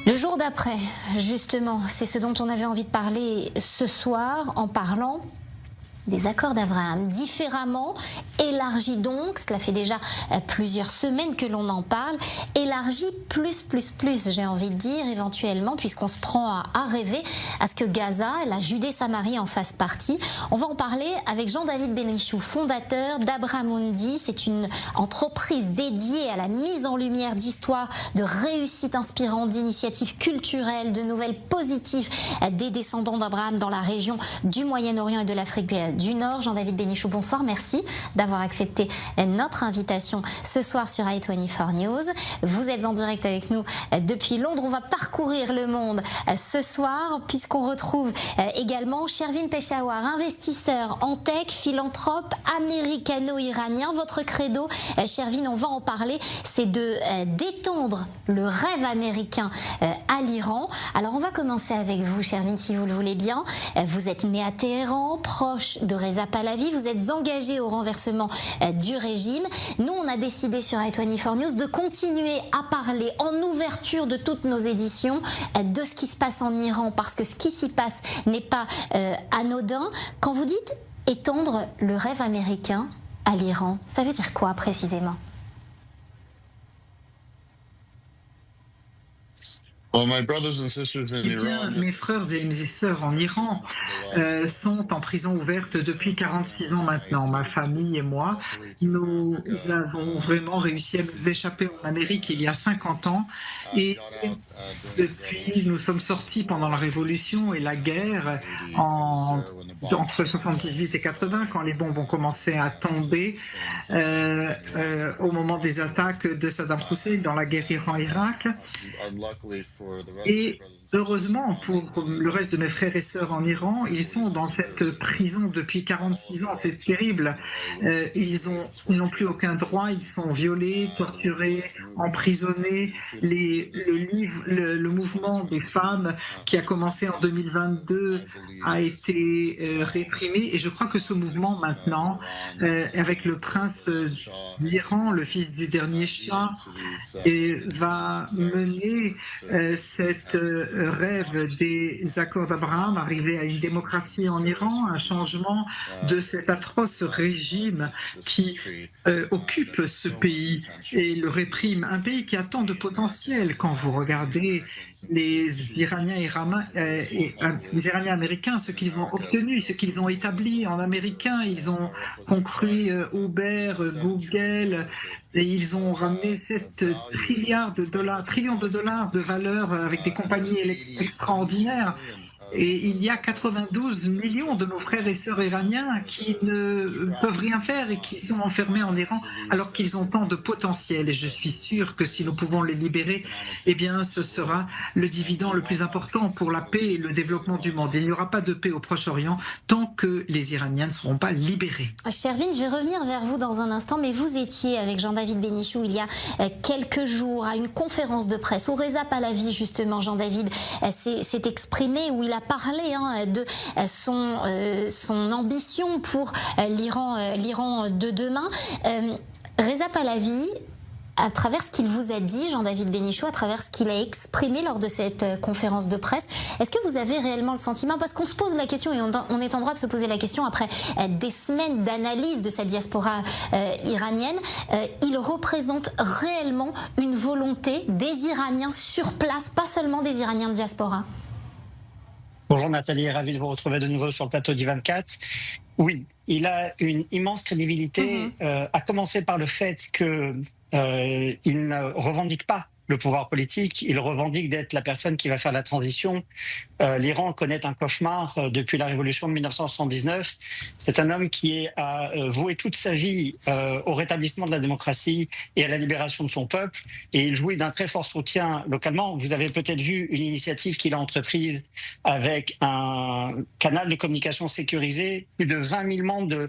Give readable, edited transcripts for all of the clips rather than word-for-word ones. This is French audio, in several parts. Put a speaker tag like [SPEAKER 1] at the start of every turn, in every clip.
[SPEAKER 1] Le jour d'après, justement, c'est ce dont on avait envie de parler ce soir en parlant des accords d'Abraham, différemment, élargi donc, cela fait déjà plusieurs semaines que l'on en parle, élargi plus, j'ai envie de dire, éventuellement, puisqu'on se prend à rêver à ce que Gaza, la Judée-Samarie en fasse partie. On va en parler avec Jean-David Benichou, fondateur d'Abramundi. C'est une entreprise dédiée à la mise en lumière d'histoires, de réussites inspirantes, d'initiatives culturelles, de nouvelles positives des descendants d'Abraham dans la région du Moyen-Orient et de l'Afrique du Nord. Jean-David Benichou, bonsoir, merci d'avoir accepté notre invitation ce soir sur i24 News. Vous êtes en direct avec nous depuis Londres. On va parcourir le monde ce soir puisqu'on retrouve également Shervin Peshawar, investisseur en tech, philanthrope américano-iranien. Votre credo, Shervin, on va en parler, c'est de d'étendre le rêve américain à l'Iran. Alors on va commencer avec vous, Shervin, si vous le voulez bien. Vous êtes né à Téhéran, proche de Reza Pahlavi, vous êtes engagé au renversement du régime. Nous, on a décidé sur i24 News de continuer à parler en ouverture de toutes nos éditions de ce qui se passe en Iran, parce que ce qui s'y passe n'est pas anodin. Quand vous dites étendre le rêve américain à l'Iran, ça veut dire quoi précisément ?
[SPEAKER 2] Eh bien, mes frères et mes sœurs en Iran sont en prison ouverte depuis 46 ans maintenant. Ma famille et moi, nous avons vraiment réussi à nous échapper en Amérique il y a 50 ans. Et depuis, nous sommes sortis pendant la Révolution et la guerre entre 78 et 80, quand les bombes ont commencé à tomber, au moment des attaques de Saddam Hussein dans la guerre Iran-Irak. Et heureusement, pour le reste de mes frères et sœurs en Iran, ils sont dans cette prison depuis 46 ans. C'est terrible. Ils n'ont plus aucun droit. Ils sont violés, torturés, emprisonnés. Le mouvement des femmes qui a commencé en 2022 a été réprimé. Et je crois que ce mouvement maintenant, avec le prince d'Iran, le fils du dernier Shah, va mener cette rêve des accords d'Abraham, arriver à une démocratie en Iran, un changement de cet atroce régime qui occupe ce pays et le réprime. Un pays qui a tant de potentiel. Quand vous regardez les Iraniens américains, ce qu'ils ont obtenu, ce qu'ils ont établi en américain, ils ont construit Uber, Google, et ils ont ramené 7 trillions de dollars de valeur avec des compagnies extraordinaires. Et il y a 92 millions de nos frères et sœurs iraniens qui ne peuvent rien faire et qui sont enfermés en Iran alors qu'ils ont tant de potentiel. Et je suis sûr que si nous pouvons les libérer, eh bien, ce sera le dividende le plus important pour la paix et le développement du monde. Il n'y aura pas de paix au Proche-Orient tant que les Iraniens ne seront pas libérés.
[SPEAKER 1] Shervin, je vais revenir vers vous dans un instant, mais vous étiez avec Jean-David Benichou il y a quelques jours à une conférence de presse où Reza Pahlavi, justement, Jean-David s'est exprimé, où il a parlé de son ambition pour l'Iran de demain. Reza Pahlavi, à travers ce qu'il vous a dit, Jean-David Benichou, à travers ce qu'il a exprimé lors de cette conférence de presse, est-ce que vous avez réellement le sentiment, parce qu'on se pose la question et on est en droit de se poser la question après des semaines d'analyse de cette diaspora iranienne, il représente réellement une volonté des Iraniens sur place, pas seulement des Iraniens de diaspora?
[SPEAKER 3] Bonjour Nathalie, ravi de vous retrouver de nouveau sur le plateau d'I24. Oui, il a une immense crédibilité, à commencer par le fait qu'il ne revendique pas le pouvoir politique, il revendique d'être la personne qui va faire la transition. L'Iran connaît un cauchemar depuis la révolution de 1979. C'est un homme qui a voué toute sa vie au rétablissement de la démocratie et à la libération de son peuple. Et il jouit d'un très fort soutien localement. Vous avez peut-être vu une initiative qu'il a entreprise avec un canal de communication sécurisé. Plus de 20 000 membres de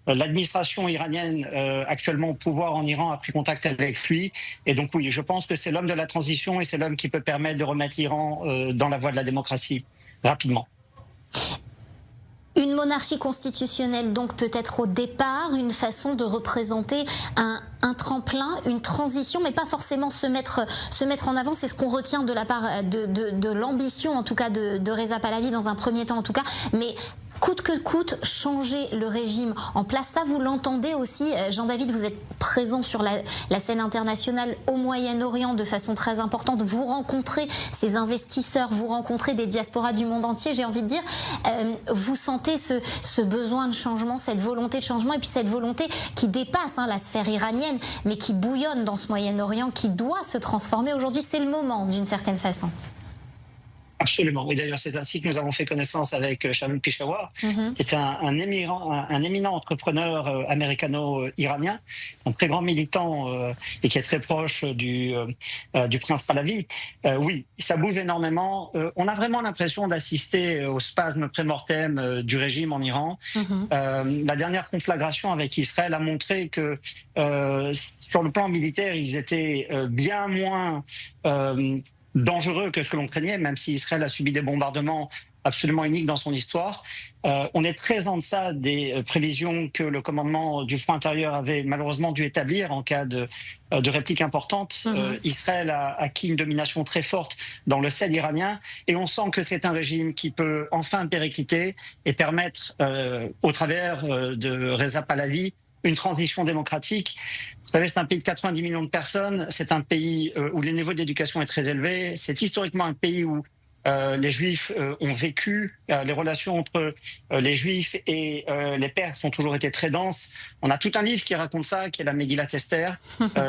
[SPEAKER 3] l'administration iranienne actuellement au pouvoir en Iran a pris contact avec lui. Et donc oui, je pense que c'est l'homme de la transition et c'est l'homme qui peut permettre de remettre l'Iran dans la voie de la démocratie rapidement.
[SPEAKER 1] Une monarchie constitutionnelle, donc peut-être au départ une façon de représenter un tremplin, une transition, mais pas forcément se mettre en avant. C'est ce qu'on retient de la part de l'ambition, en tout cas de Reza Pahlavi dans un premier temps, en tout cas. Mais coûte que coûte, changer le régime en place. Ça, vous l'entendez aussi, Jean-David, vous êtes présent sur la scène internationale au Moyen-Orient de façon très importante. Vous rencontrez ces investisseurs, vous rencontrez des diasporas du monde entier, j'ai envie de dire. Vous sentez ce besoin de changement, cette volonté de changement, et puis cette volonté qui dépasse la sphère iranienne, mais qui bouillonne dans ce Moyen-Orient, qui doit se transformer. Aujourd'hui, c'est le moment, d'une certaine façon.
[SPEAKER 3] Absolument. Et d'ailleurs, c'est ainsi que nous avons fait connaissance avec Sharmin Peshawar, qui est un éminent entrepreneur américano-iranien, un très grand militant et qui est très proche du prince Pahlavi. Oui, ça bouge énormément. On a vraiment l'impression d'assister au spasme pré-mortem du régime en Iran. La dernière conflagration avec Israël a montré que sur le plan militaire, ils étaient bien moins dangereux que ce que l'on craignait, même si Israël a subi des bombardements absolument uniques dans son histoire. On est très en deçà des prévisions que le commandement du front intérieur avait malheureusement dû établir en cas de réplique importante. Israël a acquis une domination très forte dans le ciel iranien, et on sent que c'est un régime qui peut enfin péricliter et permettre, au travers de Reza Pahlavi, une transition démocratique. Vous savez, c'est un pays de 90 millions de personnes, c'est un pays où le niveau d'éducation est très élevé, c'est historiquement un pays où les Juifs ont vécu, les relations entre les Juifs et les Perses ont toujours été très denses. On a tout un livre qui raconte ça, qui est la Megillat Esther.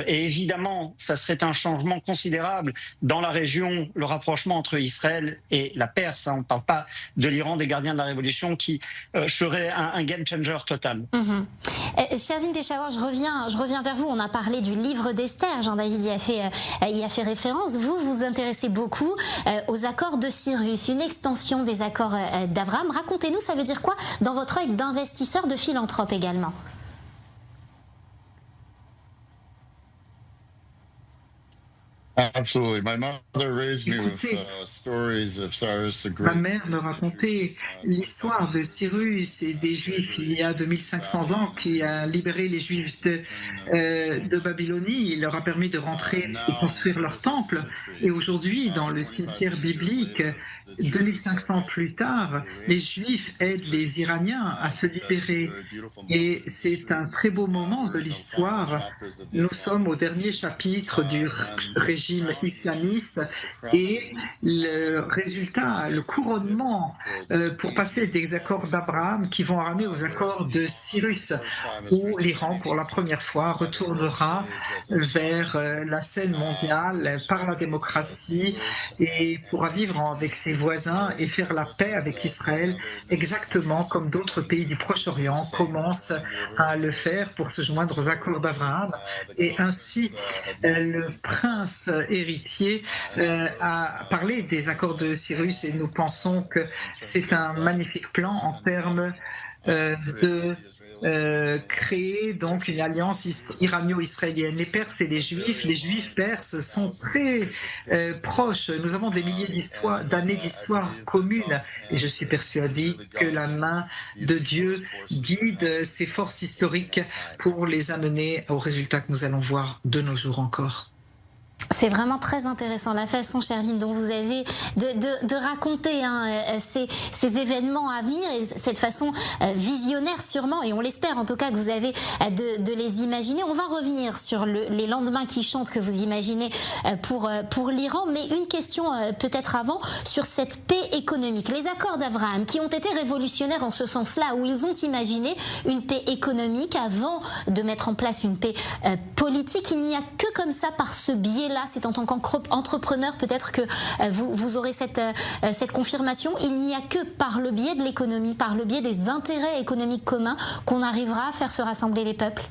[SPEAKER 3] Et évidemment, ça serait un changement considérable dans la région, le rapprochement entre Israël et la Perse. On ne parle pas de l'Iran, des gardiens de la Révolution, qui serait un game changer total.
[SPEAKER 1] Sharmin Peshawar, je reviens vers vous. On a parlé du livre d'Esther. Jean-David y a fait référence. Vous vous intéressez beaucoup aux accords de Cyrus, une extension des accords d'Abraham. Racontez-nous, ça veut dire quoi dans votre œil d'investisseur, de philanthrope également?
[SPEAKER 4] Absolutely. My mother raised me with
[SPEAKER 2] Écoutez,
[SPEAKER 4] stories of Cyrus the
[SPEAKER 2] ma
[SPEAKER 4] Great.
[SPEAKER 2] mère me racontait l'histoire de Cyrus et des Juifs il y a 2500 ans, qui a libéré les Juifs de Babylonie. Il leur a permis de rentrer et construire leur temple. Et aujourd'hui, dans le cimetière biblique, 2500 plus tard, les Juifs aident les Iraniens à se libérer. Et c'est un très beau moment de l'histoire. Nous sommes au dernier chapitre du régime islamiste, et le résultat, le couronnement pour passer des accords d'Abraham qui vont ramener aux accords de Cyrus, où l'Iran, pour la première fois, retournera vers la scène mondiale par la démocratie et pourra vivre avec ses voisins et faire la paix avec Israël, exactement comme d'autres pays du Proche-Orient commencent à le faire pour se joindre aux accords d'Abraham. Et ainsi, le prince héritier a parlé des accords de Cyrus, et nous pensons que c'est un magnifique plan en termes de créer donc une alliance irano-israélienne. Les Perses et les Juifs perses sont très proches. Nous avons des milliers d'années d'histoire commune, et je suis persuadé que la main de Dieu guide ces forces historiques pour les amener aux résultats que nous allons voir de nos jours encore.
[SPEAKER 1] C'est vraiment très intéressant la façon, Sharmin, dont vous avez de raconter ces événements à venir, et cette façon visionnaire sûrement, et on l'espère en tout cas, que vous avez de les imaginer. On va revenir sur les lendemains qui chantent que vous imaginez pour l'Iran, mais une question peut-être avant sur cette paix économique. Les accords d'Abraham qui ont été révolutionnaires en ce sens-là, où ils ont imaginé une paix économique avant de mettre en place une paix politique. Il n'y a que comme ça, par ce biais-là, c'est en tant qu'entrepreneur peut-être que vous aurez cette confirmation. Il n'y a que par le biais de l'économie, par le biais des intérêts économiques communs, qu'on arrivera à faire se rassembler les peuples.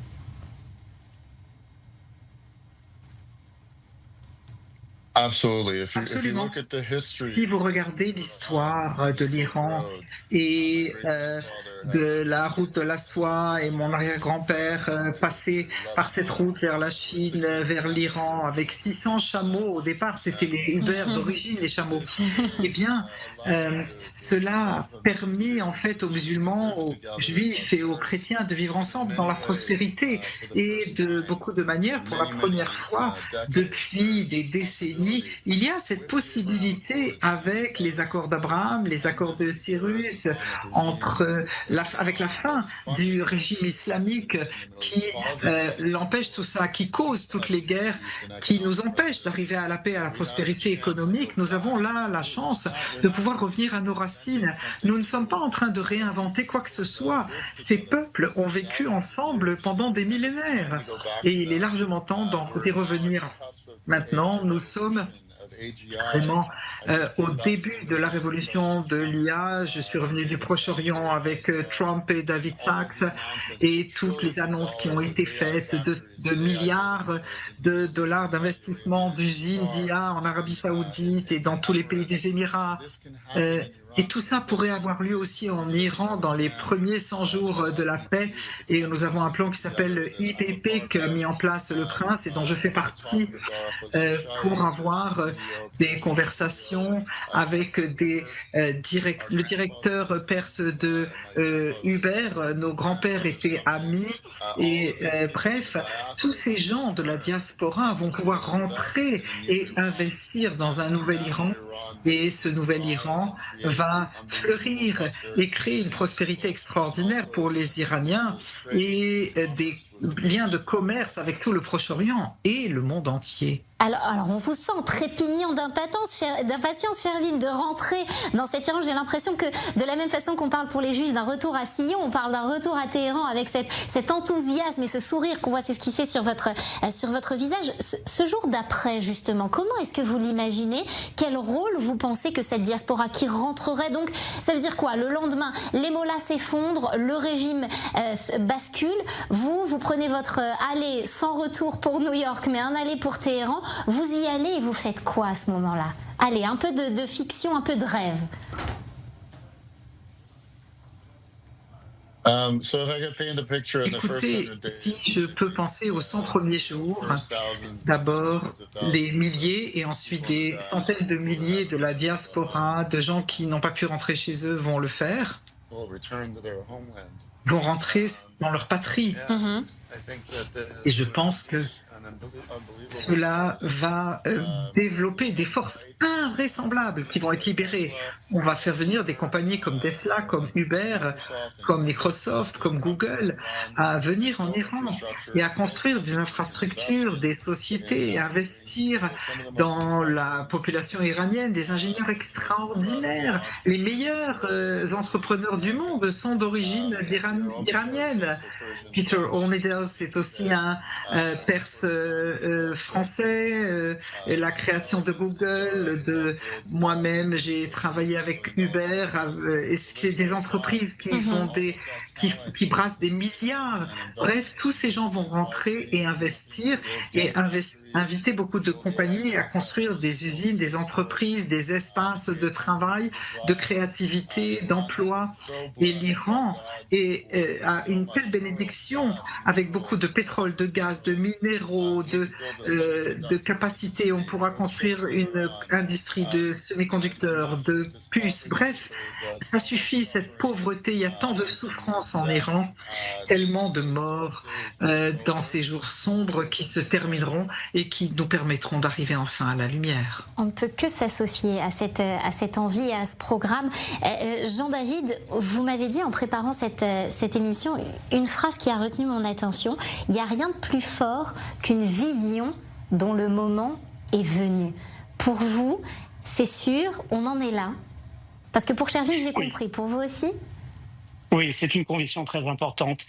[SPEAKER 2] Absolument. Si vous regardez l'histoire de l'Iran et de la route de la soie et mon arrière-grand-père passait par cette route vers la Chine, vers l'Iran, avec 600 chameaux. Au départ, c'était les Uber d'origine, les chameaux. Eh bien, cela a permis en fait aux musulmans, aux juifs et aux chrétiens de vivre ensemble dans la prospérité et de beaucoup de manières. Pour la première fois depuis des décennies, il y a cette possibilité avec les accords d'Abraham, les accords de Cyrus, avec la fin du régime islamique qui l'empêche tout ça, qui cause toutes les guerres, qui nous empêche d'arriver à la paix, à la prospérité économique. Nous avons là la chance de pouvoir revenir à nos racines. Nous ne sommes pas en train de réinventer quoi que ce soit. Ces peuples ont vécu ensemble pendant des millénaires et il est largement temps d'y revenir. Maintenant, nous sommes vraiment au début de la révolution de l'IA. Je suis revenu du Proche-Orient avec Trump et David Sachs et toutes les annonces qui ont été faites de milliards de dollars d'investissement d'usines d'IA en Arabie Saoudite et dans tous les pays des Émirats. Et tout ça pourrait avoir lieu aussi en Iran dans les premiers 100 jours de la paix. Et nous avons un plan qui s'appelle le IPP qu'a mis en place le prince et dont je fais partie pour avoir des conversations avec le directeur perse de Uber. Nos grands-pères étaient amis. Et bref, tous ces gens de la diaspora vont pouvoir rentrer et investir dans un nouvel Iran. Et ce nouvel Iran va fleurir et créer une prospérité extraordinaire pour les Iraniens et des liens de commerce avec tout le Proche-Orient et le monde entier.
[SPEAKER 1] Alors, on vous sent trépignant d'impatience, Shervin, de rentrer dans cet Iran. J'ai l'impression que de la même façon qu'on parle pour les Juifs d'un retour à Sion, on parle d'un retour à Téhéran avec cet enthousiasme et ce sourire qu'on voit s'esquisser sur votre visage. Ce jour d'après, justement, comment est-ce que vous l'imaginez? Quel rôle vous pensez que cette diaspora qui rentrerait? Donc, ça veut dire quoi? Le lendemain, les mollahs s'effondrent, le régime bascule. Vous prenez votre aller sans retour pour New York, mais un aller pour Téhéran. Vous y allez et vous faites quoi à ce moment-là? Allez, un peu de fiction, un peu de rêve.
[SPEAKER 2] Écoutez, si je peux penser aux 100 premiers jours, d'abord les milliers et ensuite des centaines de milliers de la diaspora, de gens qui n'ont pas pu rentrer chez eux vont le faire, vont rentrer dans leur patrie. Et je pense que cela va développer des forces invraisemblables qui vont être libérées. On va faire venir des compagnies comme Tesla, comme Uber, comme Microsoft, comme Google, à venir en Iran et à construire des infrastructures, des sociétés, et investir dans la population iranienne, des ingénieurs extraordinaires. Les meilleurs entrepreneurs du monde sont d'origine iranienne. Peter Ornidel, c'est aussi un Perse français, la création de Google, de moi-même, j'ai travaillé avec Uber, et c'est des entreprises qui font qui brassent des milliards. Bref, tous ces gens vont rentrer et investir inviter beaucoup de compagnies à construire des usines, des entreprises, des espaces de travail, de créativité, d'emploi. Et l'Iran a une telle bénédiction avec beaucoup de pétrole, de gaz, de minéraux, de capacités. On pourra construire une industrie de semi-conducteurs, de puces. Bref, ça suffit, cette pauvreté. Il y a tant de souffrance en Iran, tellement de morts dans ces jours sombres qui se termineront et qui nous permettront d'arriver enfin à la lumière.
[SPEAKER 1] On ne peut que s'associer à cette envie et à ce programme. Jean-David, vous m'avez dit en préparant cette émission une phrase qui a retenu mon attention. Il n'y a rien de plus fort qu'une vision dont le moment est venu. Pour vous, c'est sûr, on en est là. Parce que pour Shervin, j'ai compris. Pour vous aussi?
[SPEAKER 3] Oui, c'est une conviction très importante.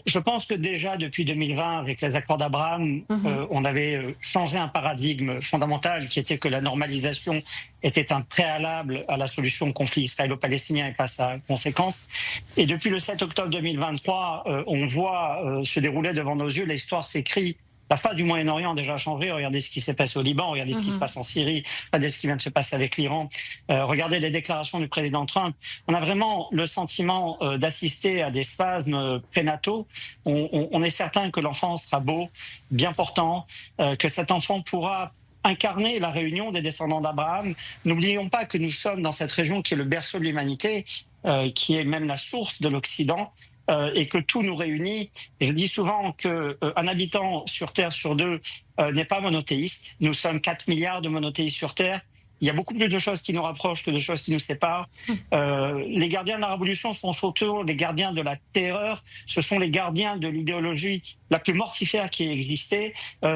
[SPEAKER 3] Je pense que déjà depuis 2020, avec les accords d'Abraham, on avait changé un paradigme fondamental qui était que la normalisation était un préalable à la solution au conflit israélo-palestinien et pas sa conséquence. Et depuis le 7 octobre 2023, on voit se dérouler devant nos yeux, l'histoire s'écrit La face du Moyen-Orient a déjà changé. Regardez ce qui s'est passé au Liban, regardez ce qui se passe en Syrie, regardez ce qui vient de se passer avec l'Iran, regardez les déclarations du président Trump. On a vraiment le sentiment d'assister à des spasmes prénataux. On est certain que l'enfant sera beau, bien portant, que cet enfant pourra incarner la réunion des descendants d'Abraham. N'oublions pas que nous sommes dans cette région qui est le berceau de l'humanité, qui est même la source de l'Occident, et que tout nous réunit. Et je dis souvent qu'un habitant sur Terre sur deux n'est pas monothéiste. Nous sommes 4 milliards de monothéistes sur Terre. Il y a beaucoup plus de choses qui nous rapprochent que de choses qui nous séparent. Les gardiens de la Révolution sont surtout les gardiens de la terreur. Ce sont les gardiens de l'idéologie la plus mortifère qui ait existé.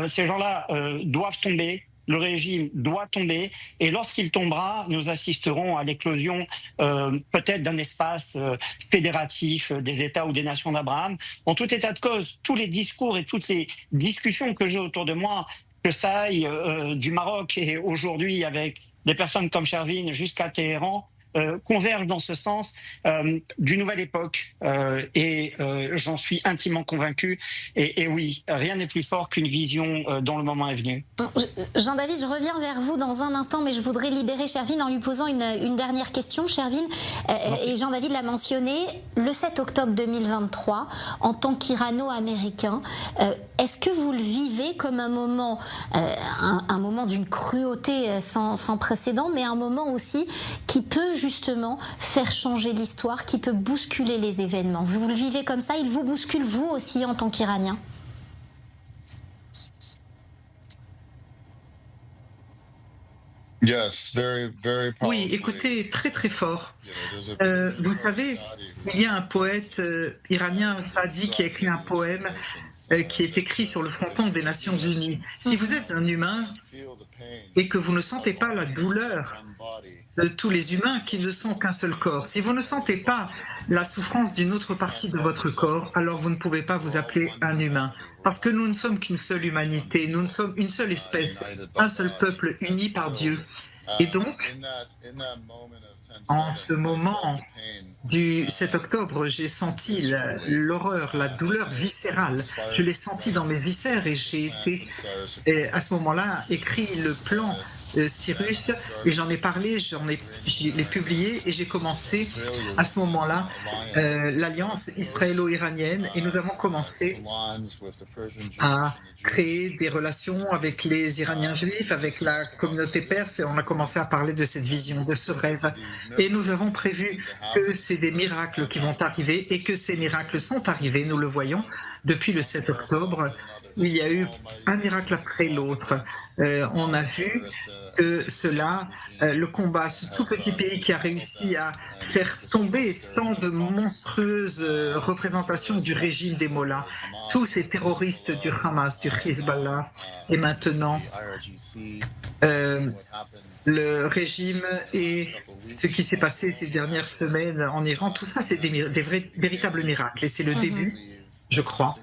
[SPEAKER 3] Ces gens-là doivent tomber. Le régime doit tomber et lorsqu'il tombera, nous assisterons à l'éclosion peut-être d'un espace fédératif des États ou des nations d'Abraham. En tout état de cause, tous les discours et toutes les discussions que j'ai autour de moi, que ça aille du Maroc et aujourd'hui avec des personnes comme Shervin jusqu'à Téhéran, convergent dans ce sens d'une nouvelle époque et j'en suis intimement convaincu et oui, rien n'est plus fort qu'une vision dont le moment est venu.
[SPEAKER 1] Jean-David, je reviens vers vous dans un instant, mais je voudrais libérer Shervin en lui posant une dernière question. Shervin, et Jean-David l'a mentionné, le 7 octobre 2023, en tant qu'Irano-américain, est-ce que vous le vivez comme un moment d'une cruauté sans précédent, mais un moment aussi qui peut justement faire changer l'histoire, qui peut bousculer les événements? Vous le vivez comme ça? Il vous bouscule vous aussi en tant qu'Iranien?
[SPEAKER 4] Yes, very, very
[SPEAKER 2] Oui, écoutez, très très fort. Vous savez, il y a un poète iranien, Saadi, qui a écrit un poème qui est écrit sur le fronton des Nations Unies. Si vous êtes un humain et que vous ne sentez pas la douleur de tous les humains qui ne sont qu'un seul corps, si vous ne sentez pas la souffrance d'une autre partie de votre corps, alors vous ne pouvez pas vous appeler un humain. Parce que nous ne sommes qu'une seule humanité, nous ne sommes une seule espèce, un seul peuple uni par Dieu. Et donc, en ce moment du 7 octobre, j'ai senti l'horreur, la douleur viscérale. Je l'ai senti dans mes viscères et j'ai été, à ce moment-là, écrit le plan Cyrus et j'en ai parlé, je l'ai publié et j'ai commencé à ce moment-là l'alliance israélo-iranienne et nous avons commencé à créer des relations avec les Iraniens juifs, avec la communauté perse et on a commencé à parler de cette vision, de ce rêve et nous avons prévu que c'est des miracles qui vont arriver et que ces miracles sont arrivés, nous le voyons depuis le 7 octobre. Il y a eu un miracle après l'autre. On a vu que le combat, ce tout petit pays qui a réussi à faire tomber tant de monstrueuses représentations du régime des Mollahs, tous ces terroristes du Hamas, du Hezbollah, et maintenant le régime et ce qui s'est passé ces dernières semaines en Iran, tout ça c'est des véritables miracles et c'est le début, je crois,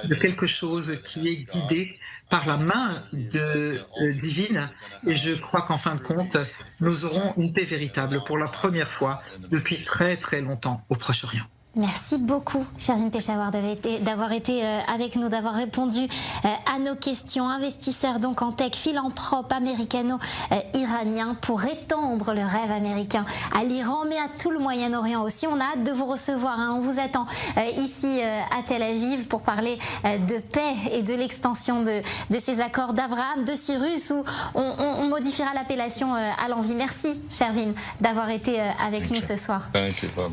[SPEAKER 2] de quelque chose qui est guidé par la main divine. Et je crois qu'en fin de compte, nous aurons une paix véritable pour la première fois depuis très très longtemps au Proche-Orient.
[SPEAKER 1] Merci beaucoup, Shervin Peshawar, d'avoir été avec nous, d'avoir répondu à nos questions. Investisseur donc en tech, philanthrope américano-iranien pour étendre le rêve américain à l'Iran, mais à tout le Moyen-Orient aussi. On a hâte de vous recevoir. On vous attend ici à Tel Aviv pour parler de paix et de l'extension de ces accords d'Abraham, de Cyrus, où on modifiera l'appellation à l'envie. Merci, Shervin, d'avoir été avec nous ce soir.
[SPEAKER 4] Thank you, Bob.